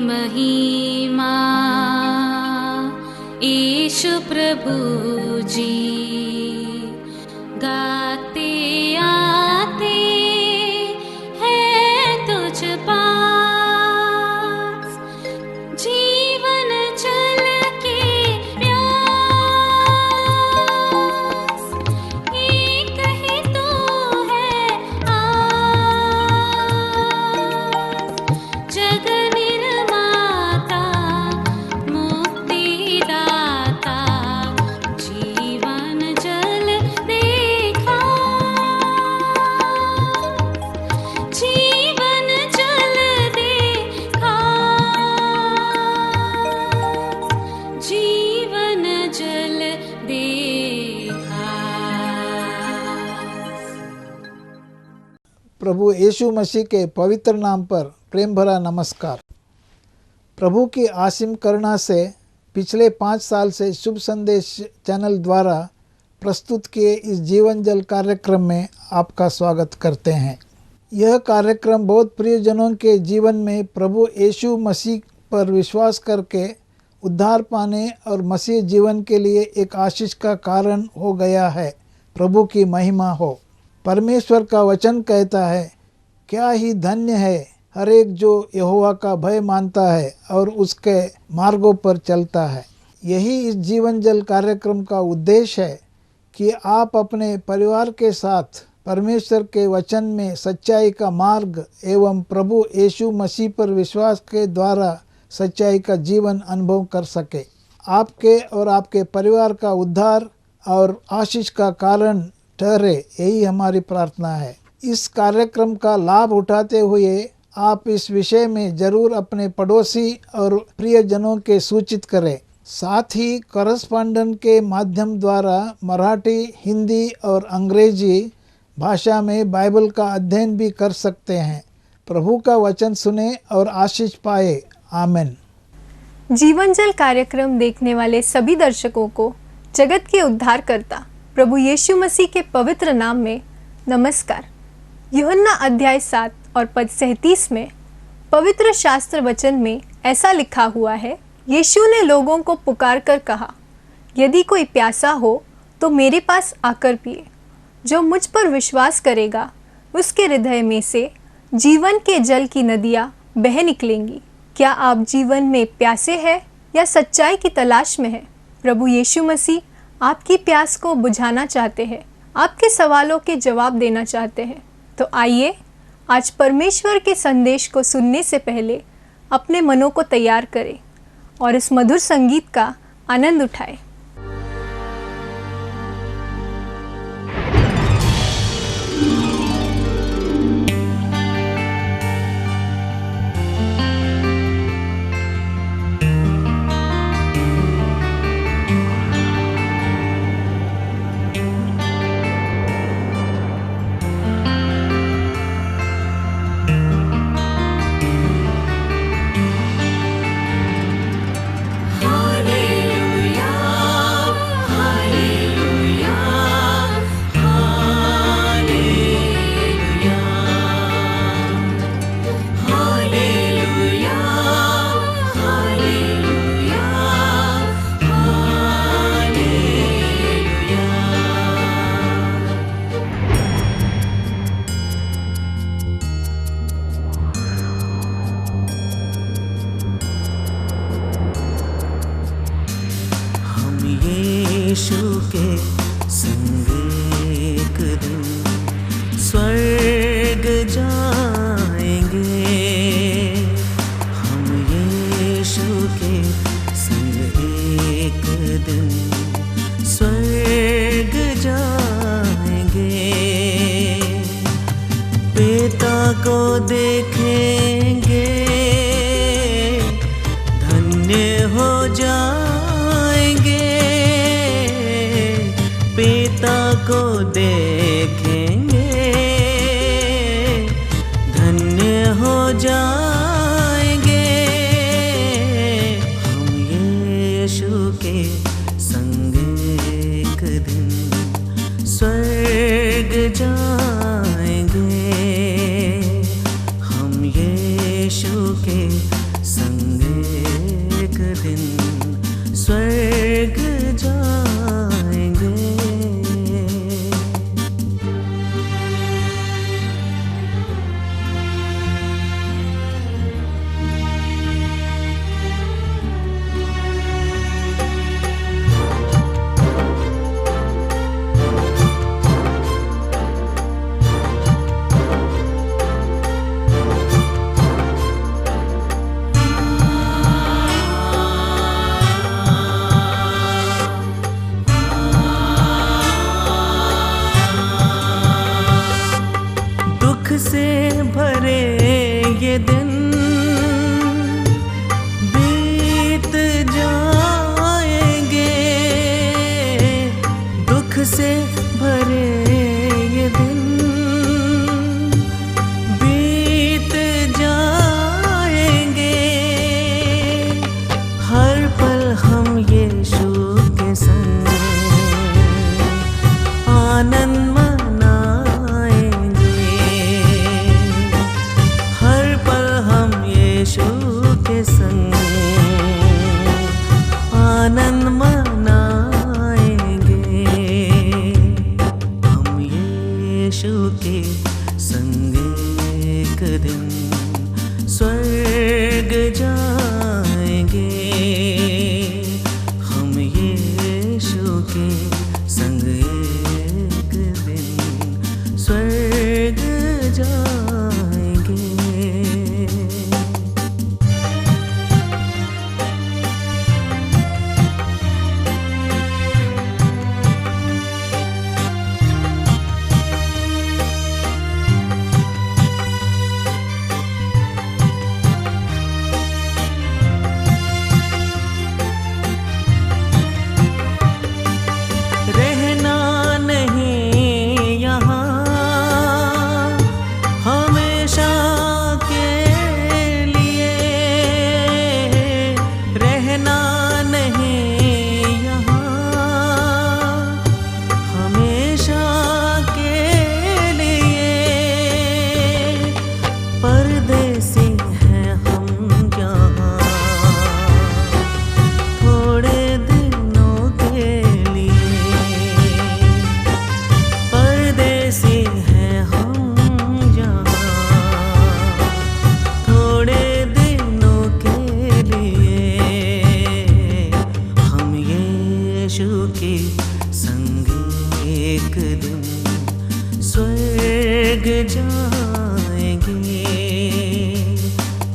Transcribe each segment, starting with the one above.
महिमा ईशु प्रभु जी गाते आते हैं तुझ पास, जीवन जल के प्यास एक ही तो है आस, जग निर्माता मुक्तिदाता जीवन जल देखा, जीवन जल देखा, जीवन जल देखा। प्रभु यीशु मसीह के पवित्र नाम पर प्रेम भरा नमस्कार। प्रभु की असीम करुणा से पिछले 5 साल से शुभ संदेश चैनल द्वारा प्रस्तुत किए इस जीवन जल कार्यक्रम में आपका स्वागत करते हैं। यह कार्यक्रम बहुत प्रियजनों के जीवन में प्रभु यीशु मसीह पर विश्वास करके उद्धार पाने और मसीह जीवन के लिए एक आशीष का कारण हो गया है। प्रभु की महिमा हो। परमेश्वर का वचन कहता है, क्या ही धन्य है हर एक जो यहोवा का भय मानता है और उसके मार्गों पर चलता है। यही इस जीवन जल कार्यक्रम का उद्देश्य है कि आप अपने परिवार के साथ परमेश्वर के वचन में सच्चाई का मार्ग एवं प्रभु यीशु मसीह पर विश्वास के द्वारा सच्चाई का जीवन अनुभव कर सके। आपके और आपके परिवार का उद्धार और आशीष का कारण ठहरे, यही हमारी प्रार्थना है। इस कार्यक्रम का लाभ उठाते हुए आप इस विषय में जरूर अपने पड़ोसी और प्रियजनों के सूचित करें। साथ ही करस्पॉन्डेंट के माध्यम द्वारा मराठी, हिंदी और अंग्रेजी भाषा में बाइबल का अध्ययन भी कर सकते हैं। प्रभु का वचन सुने और आशीष पाए। आमीन। जीवन जल कार्यक्रम देखने वाले सभी दर्शकों को जगत के उद्धारकर्ता प्रभु यीशु मसीह के पवित्र नाम में नमस्कार। यूहन्ना अध्याय 7 और पद 37 में पवित्र शास्त्र वचन में ऐसा लिखा हुआ है, यीशु ने लोगों को पुकार कर कहा, यदि कोई प्यासा हो तो मेरे पास आकर पिए। जो मुझ पर विश्वास करेगा उसके हृदय में से जीवन के जल की नदियाँ बह निकलेंगी। क्या आप जीवन में प्यासे हैं या सच्चाई की तलाश में हैं? प्रभु यीशु मसीह आपकी प्यास को बुझाना चाहते हैं, आपके सवालों के जवाब देना चाहते हैं। तो आइए आज परमेश्वर के संदेश को सुनने से पहले अपने मनों को तैयार करें और इस मधुर संगीत का आनंद उठाएं। यीशु के संग एक दिन स्वर्ग जाएंगे। हम यीशु के संग एक दिन स्वर्ग जाएंगे। पिता को देखेंगे, धन्य हो जाएंगे।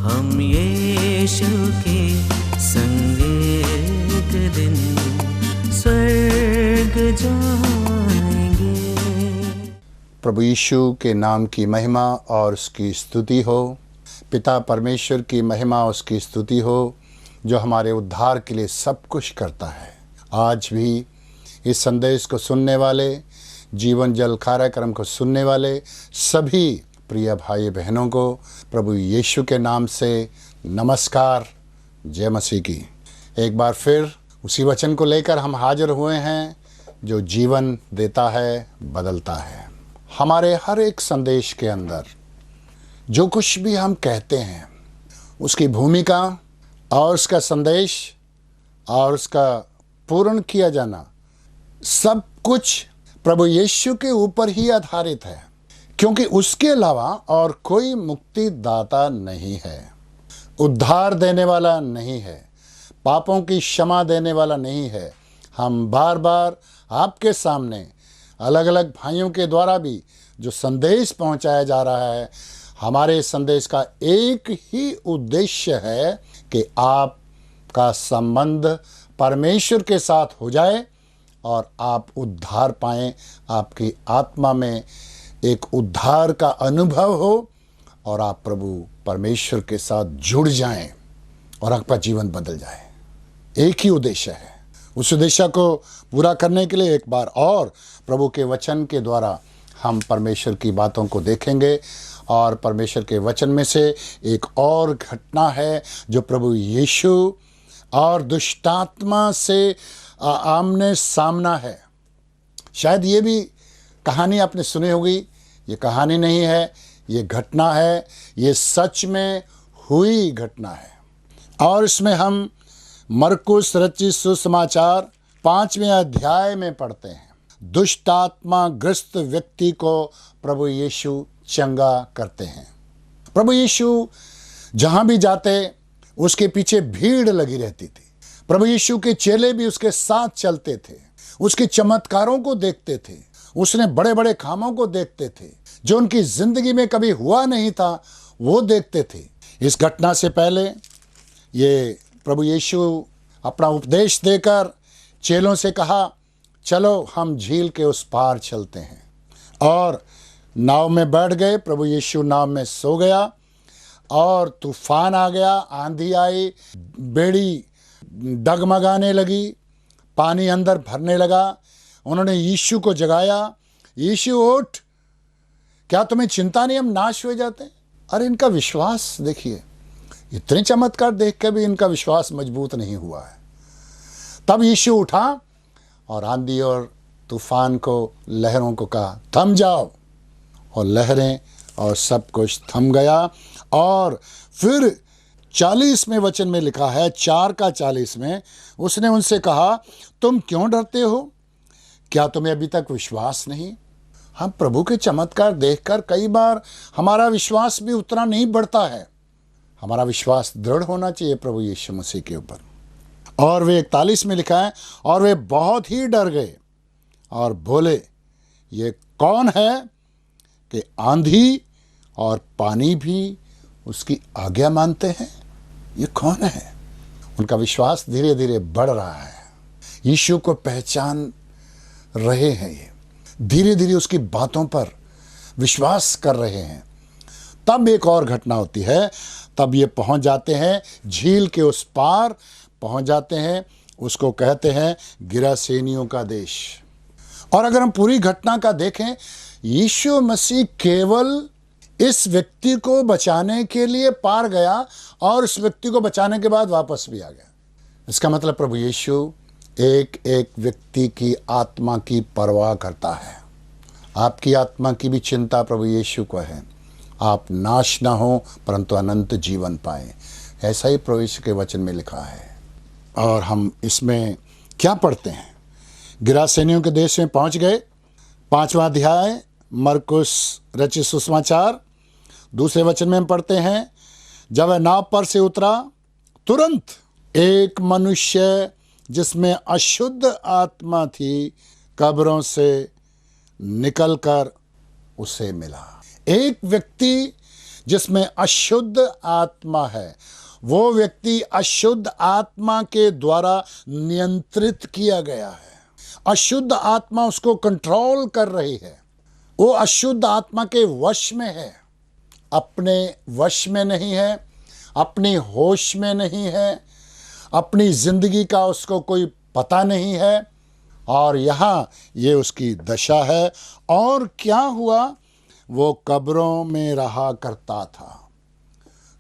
हम यीशु के संग एक दिन स्वर्ग जाएंगे। प्रभु यीशु के नाम की महिमा और उसकी स्तुति हो। पिता परमेश्वर की महिमा उसकी स्तुति हो, जो हमारे उद्धार के लिए सब कुछ करता है। आज भी इस संदेश को सुनने वाले, जीवन जल कार्यक्रम को सुनने वाले सभी प्रिय भाई बहनों को प्रभु यीशु के नाम से नमस्कार, जय मसीह की। एक बार फिर उसी वचन को लेकर हम हाजिर हुए हैं जो जीवन देता है, बदलता है। हमारे हर एक संदेश के अंदर जो कुछ भी हम कहते हैं, उसकी भूमिका और उसका संदेश और उसका पूर्ण किया जाना, सब कुछ प्रभु यीशु के ऊपर ही आधारित है, क्योंकि उसके अलावा और कोई मुक्तिदाता नहीं है, उद्धार देने वाला नहीं है, पापों की क्षमा देने वाला नहीं है। हम बार बार आपके सामने अलग अलग भाइयों के द्वारा भी जो संदेश पहुंचाया जा रहा है, हमारे संदेश का एक ही उद्देश्य है कि आपका संबंध परमेश्वर के साथ हो जाए और आप उद्धार पाएं, आपकी आत्मा में एक उद्धार का अनुभव हो और आप प्रभु परमेश्वर के साथ जुड़ जाएं और आपका जीवन बदल जाए। एक ही उद्देश्य है। उस उद्देश्य को पूरा करने के लिए एक बार और प्रभु के वचन के द्वारा हम परमेश्वर की बातों को देखेंगे। और परमेश्वर के वचन में से एक और घटना है जो प्रभु यीशु और दुष्टात्मा से आमने सामना है। शायद ये भी कहानी आपने सुनी होगी। ये कहानी नहीं है, ये घटना है, ये सच में हुई घटना है। और इसमें हम मरकुस रचित सुसमाचार 5वें अध्याय में पढ़ते हैं। दुष्टात्मा ग्रस्त व्यक्ति को प्रभु यीशु चंगा करते हैं। प्रभु यीशु जहां भी जाते उसके पीछे भीड़ लगी रहती थी। प्रभु यीशु के चेले भी उसके साथ चलते थे, उसके चमत्कारों को देखते थे, उसने बड़े बड़े कामों को देखते थे, जो उनकी जिंदगी में कभी हुआ नहीं था वो देखते थे। इस घटना से पहले ये प्रभु यीशु अपना उपदेश देकर चेलों से कहा, चलो हम झील के उस पार चलते हैं। और नाव में बैठ गए। प्रभु यीशु नाव में सो गया और तूफान आ गया, आंधी आई, बेड़ी डगमगाने लगी, पानी अंदर भरने लगा। उन्होंने यीशु को जगाया, यीशु उठ, क्या तुम्हें चिंता नहीं, हम नाश हो जाते। अरे इनका विश्वास देखिए, इतने चमत्कार देख के भी इनका विश्वास मजबूत नहीं हुआ है। तब यीशु उठा और आंधी और तूफान को, लहरों को कहा, थम जाओ। और लहरें और सब कुछ थम गया। और फिर 40वें वचन में लिखा है, 4:40 में, उसने उनसे कहा, तुम क्यों डरते हो? क्या तुम्हें अभी तक विश्वास नहीं? हम प्रभु के चमत्कार देखकर कई बार हमारा विश्वास भी उतना नहीं बढ़ता है। हमारा विश्वास दृढ़ होना चाहिए प्रभु यीशु मसीह के ऊपर। और वे 41 में लिखा है, और वे बहुत ही डर गए और बोले, ये कौन है कि आंधी और पानी भी उसकी आज्ञा मानते हैं? ये कौन है? उनका विश्वास धीरे धीरे बढ़ रहा है। यीशु को पहचान रहे हैं, ये धीरे धीरे उसकी बातों पर विश्वास कर रहे हैं। तब एक और घटना होती है। तब ये पहुंच जाते हैं झील के उस पार, पहुंच जाते हैं, उसको कहते हैं गिरासेनियों का देश। और अगर हम पूरी घटना का देखें, यीशु मसीह केवल इस व्यक्ति को बचाने के लिए पार गया और इस व्यक्ति को बचाने के बाद वापस भी आ गया। इसका मतलब प्रभु यीशु एक एक व्यक्ति की आत्मा की परवाह करता है। आपकी आत्मा की भी चिंता प्रभु यीशु को है, आप नाश ना हो परंतु अनंत जीवन पाएं। ऐसा ही प्रभु यीशु के वचन में लिखा है। और हम इसमें क्या पढ़ते हैं? गिरासेनियों के देश में पहुंच गए। 5वां अध्याय मरकुस रचित सुसमाचार 2 वचन में हम पढ़ते हैं, जब वह नाव पर से उतरा, तुरंत एक मनुष्य जिसमें अशुद्ध आत्मा थी कब्रों से निकलकर उसे मिला। एक व्यक्ति जिसमें अशुद्ध आत्मा है, वो व्यक्ति अशुद्ध आत्मा के द्वारा नियंत्रित किया गया है। अशुद्ध आत्मा उसको कंट्रोल कर रही है। वो अशुद्ध आत्मा के वश में है, अपने वश में नहीं है, अपनी होश में नहीं है, अपनी जिंदगी का उसको कोई पता नहीं है। और यहाँ ये उसकी दशा है। और क्या हुआ, वो कब्रों में रहा करता था।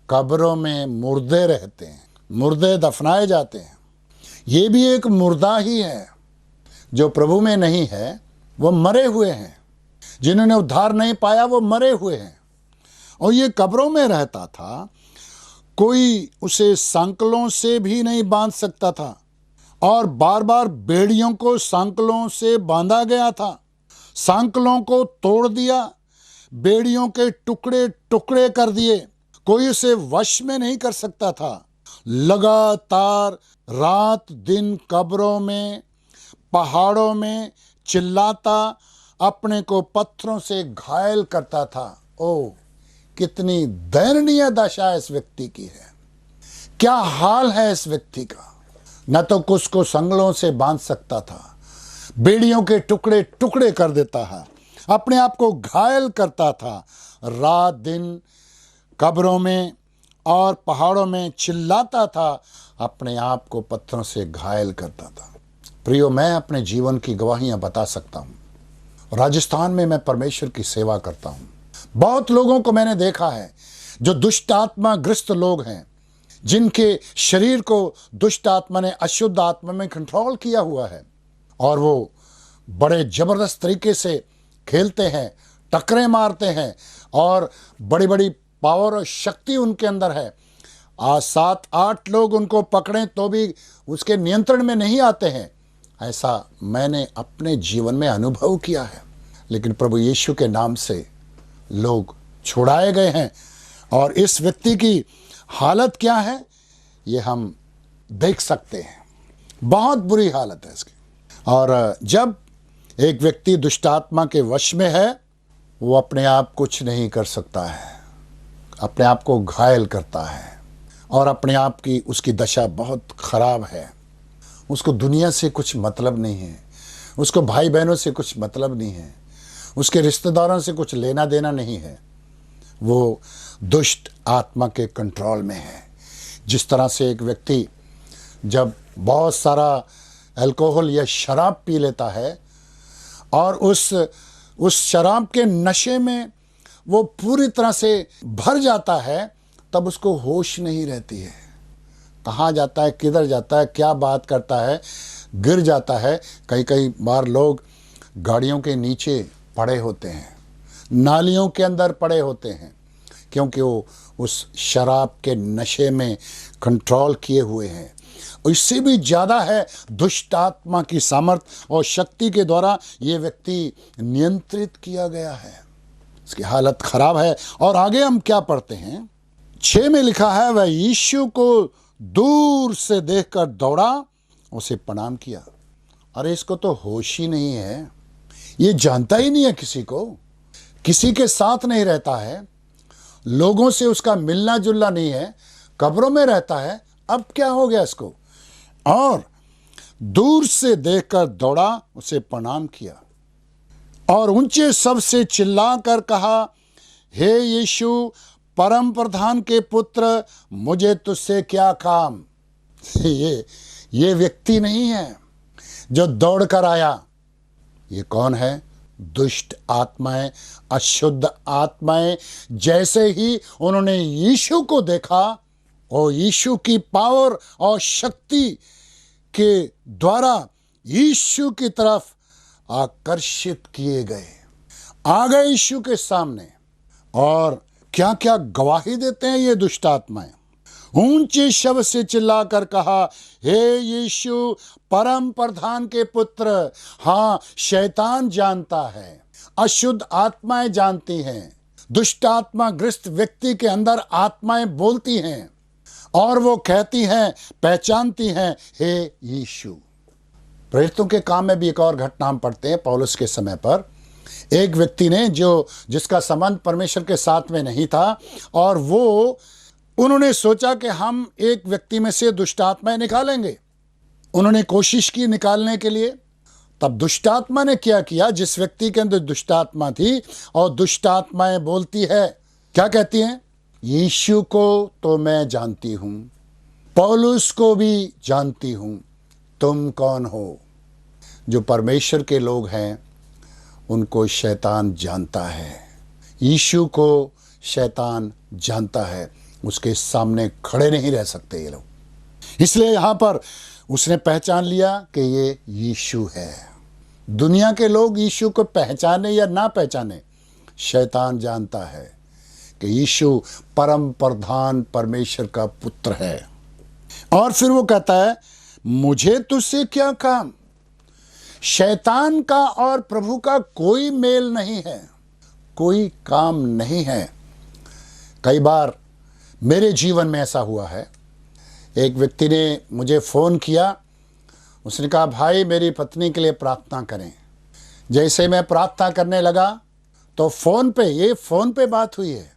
कब्रों में मुर्दे रहते हैं, मुर्दे दफनाए जाते हैं। ये भी एक मुर्दा ही है। जो प्रभु में नहीं है वो मरे हुए हैं, जिन्होंने उद्धार नहीं पाया वो मरे हुए हैं। और ये कब्रों में रहता था, कोई उसे सांकलों से भी नहीं बांध सकता था, और बार बार बेड़ियों को सांकलों से बांधा गया था। सांकलों को तोड़ दिया, बेड़ियों के टुकड़े टुकड़े कर दिए, कोई उसे वश में नहीं कर सकता था। लगातार रात दिन कब्रों में, पहाड़ों में चिल्लाता, अपने को पत्थरों से घायल करता था। ओ, कितनी दयनीय दशा इस व्यक्ति की है, क्या हाल है इस व्यक्ति का। न तो कुछ को संगलों से बांध सकता था, बेड़ियों के टुकड़े टुकड़े कर देता है, अपने आप को घायल करता था। रात दिन कब्रों में और पहाड़ों में चिल्लाता था, अपने आप को पत्थरों से घायल करता था। प्रियो, मैं अपने जीवन की गवाहियां बता सकता हूं। राजस्थान में मैं परमेश्वर की सेवा करता हूं। बहुत लोगों को मैंने देखा है जो दुष्ट आत्मा ग्रस्त लोग हैं, जिनके शरीर को दुष्ट आत्मा ने अशुद्ध आत्मा में कंट्रोल किया हुआ है, और वो बड़े जबरदस्त तरीके से खेलते हैं, टकरे मारते हैं, और बड़ी बड़ी पावर और शक्ति उनके अंदर है। आज 7-8 लोग उनको पकड़ें तो भी उसके नियंत्रण में नहीं आते हैं। ऐसा मैंने अपने जीवन में अनुभव किया है। लेकिन प्रभु यीशु के नाम से लोग छुड़ाए गए हैं। और इस व्यक्ति की हालत क्या है ये हम देख सकते हैं। बहुत बुरी हालत है इसकी। और जब एक व्यक्ति दुष्ट आत्मा के वश में है, वो अपने आप कुछ नहीं कर सकता है, अपने आप को घायल करता है, और अपने आप की उसकी दशा बहुत खराब है। उसको दुनिया से कुछ मतलब नहीं है, उसको भाई बहनों से कुछ मतलब नहीं है, उसके रिश्तेदारों से कुछ लेना देना नहीं है। वो दुष्ट आत्मा के कंट्रोल में है। जिस तरह से एक व्यक्ति जब बहुत सारा अल्कोहल या शराब पी लेता है और उस शराब के नशे में वो पूरी तरह से भर जाता है, तब उसको होश नहीं रहती है। कहाँ जाता है, किधर जाता है, क्या बात करता है, गिर जाता है। कई बार लोग गाड़ियों के नीचे पड़े होते हैं, नालियों के अंदर पड़े होते हैं, क्योंकि वो उस शराब के नशे में कंट्रोल किए हुए हैं। इससे भी ज़्यादा है, दुष्ट आत्मा की सामर्थ्य और शक्ति के द्वारा ये व्यक्ति नियंत्रित किया गया है। इसकी हालत खराब है। और आगे हम क्या पढ़ते हैं, 6 में लिखा है, वह यीशु को दूर से देखकर दौड़ा, उसे प्रणाम किया। अरे इसको तो होश ही नहीं है, ये जानता ही नहीं है किसी को, किसी के साथ नहीं रहता है, लोगों से उसका मिलना जुलना नहीं है, कब्रों में रहता है। अब क्या हो गया इसको? और दूर से देखकर दौड़ा, उसे प्रणाम किया और ऊंचे शब्द से चिल्लाकर कहा, हे यीशु, परम प्रधान के पुत्र, मुझे तुझसे क्या काम। ये व्यक्ति नहीं है जो दौड़ कर आया। ये कौन है? दुष्ट आत्माएं, अशुद्ध आत्माएं। जैसे ही उन्होंने यीशु को देखा, और यीशु की पावर और शक्ति के द्वारा यीशु की तरफ आकर्षित किए गए, आ गए यीशु के सामने। और क्या क्या गवाही देते हैं ये दुष्ट आत्माएं। ऊंचे शब्द से चिल्लाकर कहा, हे यीशु, परम प्रधान के पुत्र। हाँ, शैतान जानता है, अशुद्ध आत्माएं जानती हैं, दुष्ट आत्मा ग्रस्त व्यक्ति के अंदर आत्माएं बोलती हैं, और वो कहती हैं, पहचानती हैं, हे यीशु। प्रेरितों के काम में भी एक और घटना हम पढ़ते हैं पौलुस के समय पर। एक व्यक्ति ने जिसका संबंध परमेश्वर के साथ में नहीं था, और उन्होंने सोचा कि हम एक व्यक्ति में से दुष्ट आत्माएं निकालेंगे। उन्होंने कोशिश की निकालने के लिए। तब दुष्ट आत्मा ने क्या किया, जिस व्यक्ति के अंदर दुष्ट आत्मा थी, और दुष्ट आत्माएं बोलती है, क्या कहती हैं? यीशु को तो मैं जानती हूं, पौलुस को भी जानती हूं, तुम कौन हो? जो परमेश्वर के लोग हैं उनको शैतान जानता है। यीशु को शैतान जानता है। उसके सामने खड़े नहीं रह सकते ये लोग। इसलिए यहाँ पर उसने पहचान लिया कि ये यीशु है। दुनिया के लोग यीशु को पहचाने या ना पहचाने, शैतान जानता है कि यीशु परम प्रधान परमेश्वर का पुत्र है। और फिर वो कहता है, मुझे तुझसे क्या काम? शैतान का और प्रभु का कोई मेल नहीं है, कोई काम नहीं है। कई बार मेरे जीवन में ऐसा हुआ है। एक व्यक्ति ने मुझे फ़ोन किया, उसने कहा, भाई मेरी पत्नी के लिए प्रार्थना करें। जैसे मैं प्रार्थना करने लगा तो फ़ोन पे बात हुई है।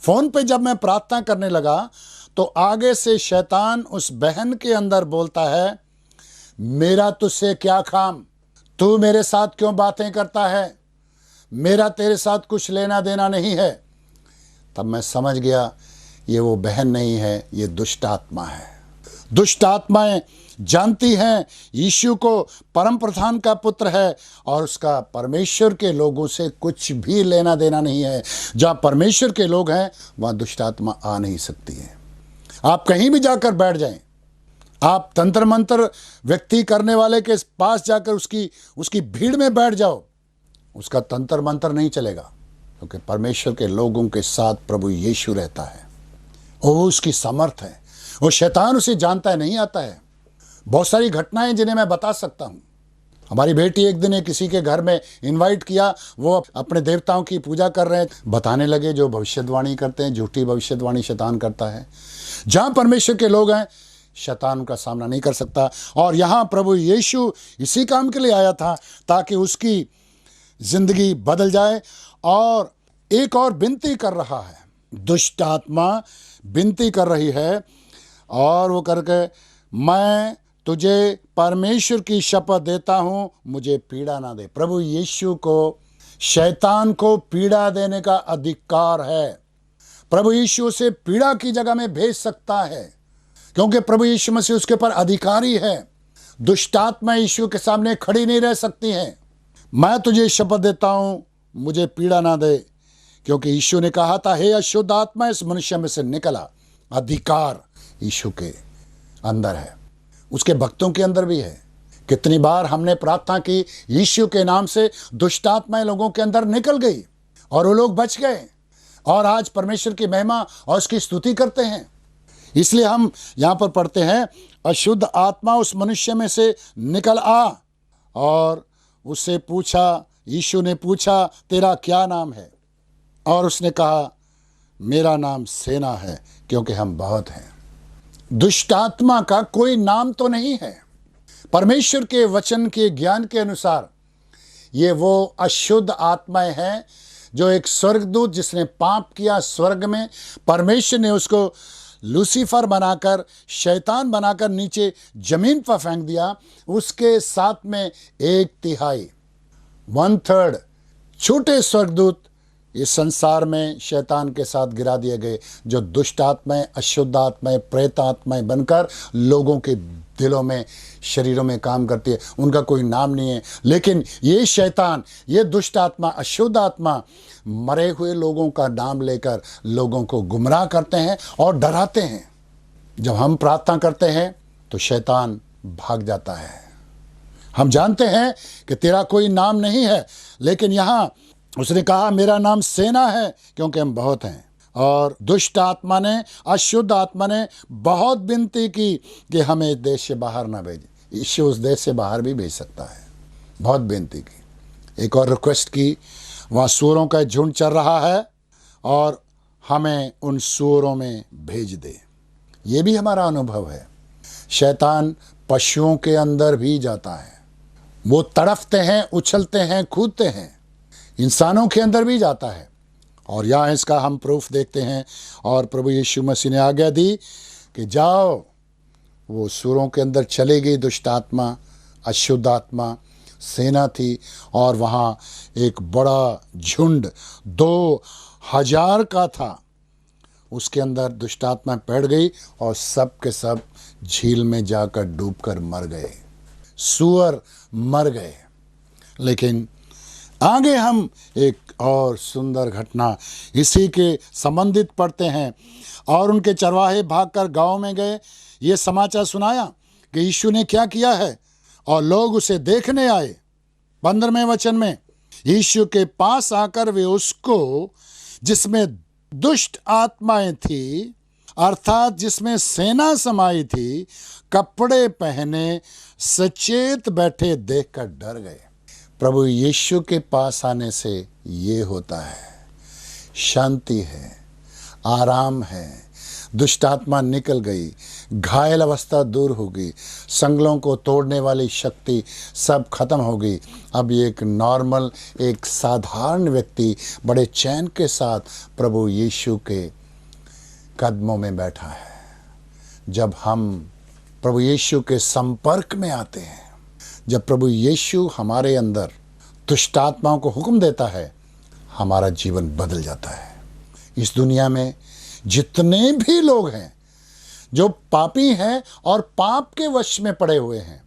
फ़ोन पे जब मैं प्रार्थना करने लगा तो आगे से शैतान उस बहन के अंदर बोलता है, मेरा तुझसे क्या काम? तू मेरे साथ क्यों बातें करता है? मेरा तेरे साथ कुछ लेना देना नहीं है। तब मैं समझ गया ये वो बहन नहीं है, ये दुष्ट आत्मा है। दुष्ट आत्माएं जानती हैं यीशु को परम प्रधान का पुत्र है, और उसका परमेश्वर के लोगों से कुछ भी लेना देना नहीं है। जहाँ परमेश्वर के लोग हैं वहाँ दुष्ट आत्मा आ नहीं सकती है। आप कहीं भी जाकर बैठ जाएं, आप तंत्र मंत्र व्यक्ति करने वाले के पास जाकर उसकी भीड़ में बैठ जाओ, उसका तंत्र मंत्र नहीं चलेगा, क्योंकि परमेश्वर के लोगों के साथ प्रभु यीशु रहता है। वो उसकी समर्थ है। वो शैतान उसे जानता है, नहीं आता है। बहुत सारी घटनाएं जिन्हें मैं बता सकता हूँ। हमारी बेटी एक दिन किसी के घर में इनवाइट किया, वो अपने देवताओं की पूजा कर रहे हैं, बताने लगे जो भविष्यवाणी करते हैं, झूठी भविष्यवाणी शैतान करता है। जहाँ परमेश्वर के लोग हैं शैतान का सामना नहीं कर सकता। और यहाँ प्रभु यीशु इसी काम के लिए आया था ताकि उसकी जिंदगी बदल जाए। और एक और विनती कर रहा है, दुष्ट आत्मा विनती कर रही है, और वो करके, मैं तुझे परमेश्वर की शपथ देता हूं, मुझे पीड़ा ना दे। प्रभु यीशु को शैतान को पीड़ा देने का अधिकार है। प्रभु यीशु उसे पीड़ा की जगह में भेज सकता है, क्योंकि प्रभु यीशु मसीह उसके पर अधिकारी है। दुष्ट आत्मा यीशु के सामने खड़ी नहीं रह सकती हैं। मैं तुझे शपथ देता हूं, मुझे पीड़ा ना दे, क्योंकि यीशु ने कहा था, हे अशुद्ध आत्मा इस मनुष्य में से निकला। अधिकार यीशु के अंदर है, उसके भक्तों के अंदर भी है। कितनी बार हमने प्रार्थना की, यीशु के नाम से दुष्ट आत्माएं लोगों के अंदर निकल गई और वो लोग बच गए, और आज परमेश्वर की महिमा और उसकी स्तुति करते हैं। इसलिए हम यहाँ पर पढ़ते हैं, अशुद्ध आत्मा उस मनुष्य में से निकल आ, और उससे पूछा, यीशु ने पूछा, तेरा क्या नाम है? और उसने कहा, मेरा नाम सेना है, क्योंकि हम बहुत हैं। दुष्ट आत्मा का कोई नाम तो नहीं है। परमेश्वर के वचन के ज्ञान के अनुसार ये वो अशुद्ध आत्माएं हैं जो एक स्वर्गदूत जिसने पाप किया स्वर्ग में, परमेश्वर ने उसको लूसीफर बनाकर, शैतान बनाकर नीचे जमीन पर फेंक दिया। उसके साथ में 1/3 1/3 छोटे स्वर्गदूत इस संसार में शैतान के साथ गिरा दिए गए, जो दुष्ट आत्माएं, अशुद्ध आत्माएं, प्रेत आत्माएं बनकर लोगों के दिलों में, शरीरों में काम करती है। उनका कोई नाम नहीं है, लेकिन ये शैतान, ये दुष्ट आत्मा, अशुद्ध आत्मा मरे हुए लोगों का नाम लेकर लोगों को गुमराह करते हैं और डराते हैं। जब हम प्रार्थना करते हैं तो शैतान भाग जाता है। हम जानते हैं कि तेरा कोई नाम नहीं है, लेकिन यहाँ उसने कहा, मेरा नाम सेना है, क्योंकि हम बहुत हैं। और दुष्ट आत्मा ने, अशुद्ध आत्मा ने बहुत विनती की कि हमें देश से बाहर ना भेजे। यीशु उस देश से बाहर भी भेज सकता है। बहुत विनती की, एक और रिक्वेस्ट की, वहाँ सूअरों का झुंड चल रहा है और हमें उन सूअरों में भेज दे। ये भी हमारा अनुभव है। शैतान पशुओं के अंदर भी जाता है। वो तड़फते हैं, उछलते हैं, कूदते हैं, इंसानों के अंदर भी जाता है। और यहाँ इसका हम प्रूफ देखते हैं। और प्रभु यीशु मसीह ने आज्ञा दी कि जाओ। वो सुरों के अंदर चले गई दुष्ट आत्मा, अशुद्ध आत्मा, सेना थी, और वहाँ एक बड़ा झुंड 2000 का था। उसके अंदर दुष्ट आत्मा बैठ गई और सब के सब झील में जाकर डूबकर मर गए, सूअर मर गए। लेकिन आगे हम एक और सुंदर घटना इसी के संबंधित पढ़ते हैं। और उनके चरवाहे भागकर गांव में गए, ये समाचार सुनाया कि यीशु ने क्या किया है, और लोग उसे देखने आए। 15वें वचन में, यीशु के पास आकर वे उसको, जिसमें दुष्ट आत्माएं थी, अर्थात जिसमें सेना समाई थी, कपड़े पहने सचेत बैठे देखकर डर गए। प्रभु यीशु के पास आने से ये होता है, शांति है, आराम है, दुष्ट आत्मा निकल गई, घायल अवस्था दूर हो गई, संगलों को तोड़ने वाली शक्ति सब खत्म हो गई। अब ये एक नॉर्मल, एक साधारण व्यक्ति बड़े चैन के साथ प्रभु यीशु के कदमों में बैठा है। जब हम प्रभु यीशु के संपर्क में आते हैं, जब प्रभु यीशु हमारे अंदर दुष्ट आत्माओं को हुक्म देता है, हमारा जीवन बदल जाता है। इस दुनिया में जितने भी लोग हैं जो पापी हैं और पाप के वश में पड़े हुए हैं,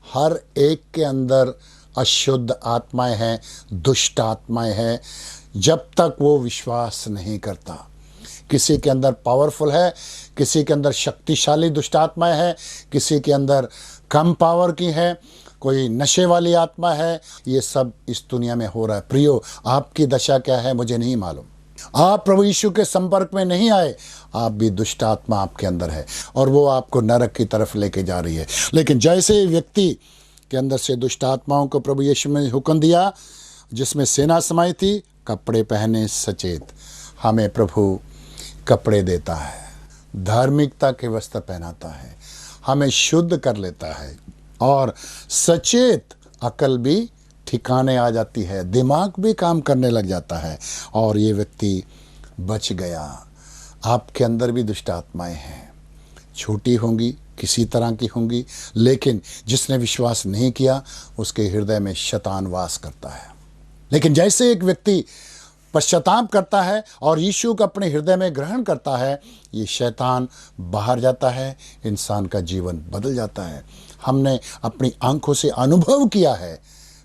हर एक के अंदर अशुद्ध आत्माएं हैं, दुष्ट आत्माएं हैं, जब तक वो विश्वास नहीं करता। किसी के अंदर पावरफुल है, किसी के अंदर शक्तिशाली दुष्ट आत्माएं हैं, किसी के अंदर कम पावर की है, कोई नशे वाली आत्मा है। ये सब इस दुनिया में हो रहा है। प्रियो, आपकी दशा क्या है मुझे नहीं मालूम। आप प्रभु यीशु के संपर्क में नहीं आए, आप भी दुष्ट आत्मा आपके अंदर है और वो आपको नरक की तरफ लेके जा रही है। लेकिन जैसे व्यक्ति के अंदर से दुष्ट आत्माओं को प्रभु यीशु ने हुक्म दिया, जिसमें सेना समाई थी, कपड़े पहने सचेत, हमें प्रभु कपड़े देता है, धार्मिकता के वस्त्र पहनाता है, हमें शुद्ध कर लेता है, और सचेत अकल भी ठिकाने आ जाती है, दिमाग भी काम करने लग जाता है, और ये व्यक्ति बच गया। आपके अंदर भी दुष्ट आत्माएं हैं, छोटी होंगी, किसी तरह की होंगी, लेकिन जिसने विश्वास नहीं किया उसके हृदय में शैतान वास करता है। लेकिन जैसे एक व्यक्ति पश्चाताप करता है और यीशु को अपने हृदय में ग्रहण करता है, ये शैतान बाहर जाता है, इंसान का जीवन बदल जाता है। हमने अपनी आंखों से अनुभव किया है,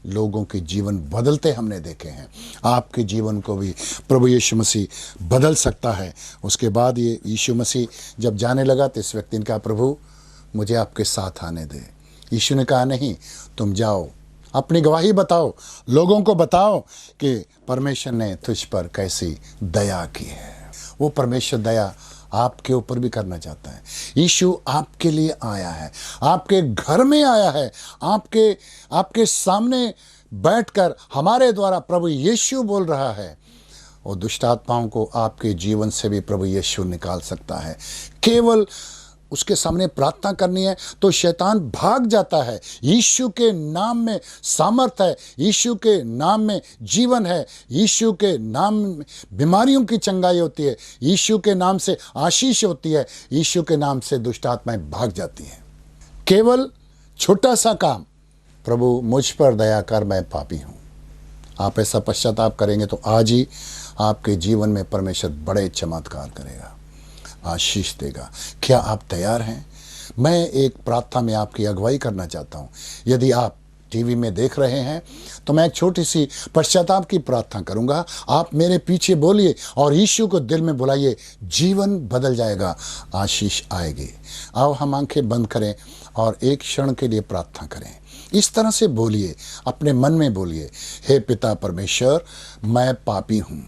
लोगों के जीवन बदलते हमने देखे हैं। आपके जीवन को भी प्रभु यीशु मसीह बदल सकता है। उसके बाद ये यीशु मसीह जब जाने लगा तो इस व्यक्ति ने कहा, प्रभु मुझे आपके साथ आने दे। यीशु ने कहा, नहीं, तुम जाओ, अपनी गवाही बताओ, लोगों को बताओ कि परमेश्वर ने तुझ पर कैसी दया की है। वो परमेश्वर दया आपके ऊपर भी करना चाहता है। यीशु आपके लिए आया है, आपके घर में आया है, आपके सामने बैठकर हमारे द्वारा प्रभु यीशु बोल रहा है। और दुष्ट आत्माओं को आपके जीवन से भी प्रभु यीशु निकाल सकता है। केवल उसके सामने प्रार्थना करनी है तो शैतान भाग जाता है। यीशु के नाम में सामर्थ है, यीशु के नाम में जीवन है, यीशु के नाम में बीमारियों की चंगाई होती है, यीशु के नाम से आशीष होती है, यीशु के नाम से दुष्ट आत्माएं भाग जाती हैं। केवल छोटा सा काम, प्रभु मुझ पर दया कर, मैं पापी हूँ। आप ऐसा पश्चाताप करेंगे तो आज ही आपके जीवन में परमेश्वर बड़े चमत्कार करेगा, आशीष देगा। क्या आप तैयार हैं? मैं एक प्रार्थना में आपकी अगुवाई करना चाहता हूँ। यदि आप टीवी में देख रहे हैं तो मैं एक छोटी सी पश्चाताप की प्रार्थना करूँगा। आप मेरे पीछे बोलिए और यीशु को दिल में बुलाइए, जीवन बदल जाएगा, आशीष आएगी। आओ हम आंखें बंद करें और एक क्षण के लिए प्रार्थना करें। इस तरह से बोलिए, अपने मन में बोलिए, हे पिता परमेश्वर, मैं पापी हूँ,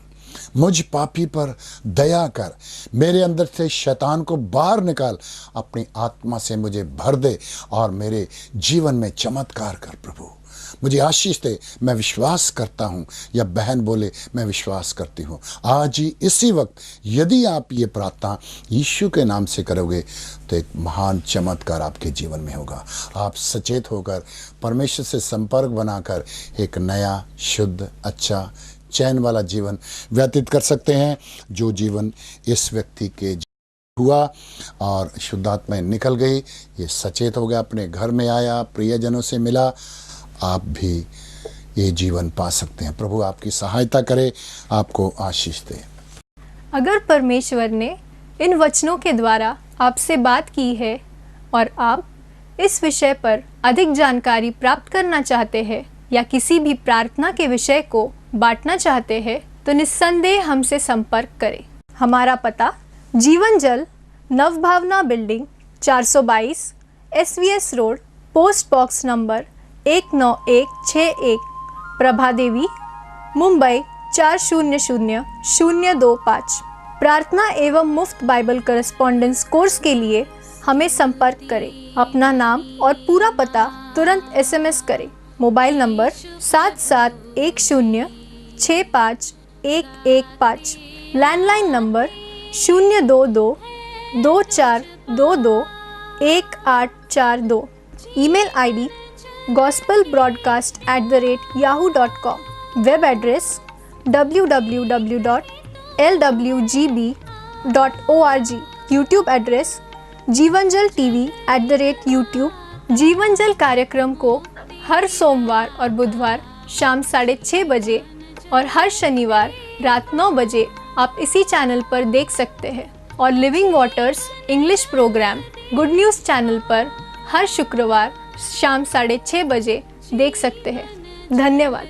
मुझ पापी पर दया कर, मेरे अंदर से शैतान को बाहर निकाल, अपनी आत्मा से मुझे भर दे और मेरे जीवन में चमत्कार कर। प्रभु मुझे आशीष दे, मैं विश्वास करता हूँ। या बहन बोले, मैं विश्वास करती हूँ। आज ही इसी वक्त यदि आप ये प्रार्थना यीशु के नाम से करोगे तो एक महान चमत्कार आपके जीवन में होगा। आप सचेत होकर परमेश्वर से संपर्क बनाकर एक नया, शुद्ध, अच्छा, चैन वाला जीवन व्यतीत कर सकते हैं, जो जीवन इस व्यक्ति के हुआ और शुद्धात्मा निकल गई, ये सचेत हो गया, अपने घर में आया, प्रियजनों से मिला, आप भी ये जीवन पा सकते हैं। प्रभु आपकी सहायता करे, आपको आशीष दे। अगर परमेश्वर ने इन वचनों के द्वारा आपसे बात की है और आप इस विषय पर अधिक जानकारी प्राप्त करना चाहते हैं या किसी भी प्रार्थना के विषय को बांटना चाहते हैं, तो निस्संदेह हमसे संपर्क करें। हमारा पता Jeevan Jal, Navbhavna building, 422 SVS road, post box number 19161, Prabha Devi, Mumbai 400025। प्रार्थना एवं मुफ्त बाइबल करस्पॉन्डेंस कोर्स के लिए हमें संपर्क करें। अपना नाम और पूरा पता तुरंत SMS करें। Mobile number 7710651115, landline number 02224221842, email ID gospelbroadcast@yahoo.com, web address www.lwgb.org, YouTube address Jeevanjal TV@YouTube। Jeevanjal कार्यक्रम को हर सोमवार और बुधवार शाम 6:30 बजे और हर शनिवार रात 9 बजे आप इसी चैनल पर देख सकते हैं, और living waters English programme good news channel पर हर शुक्रवार शाम 6:30 बजे देख सकते हैं। धन्यवाद।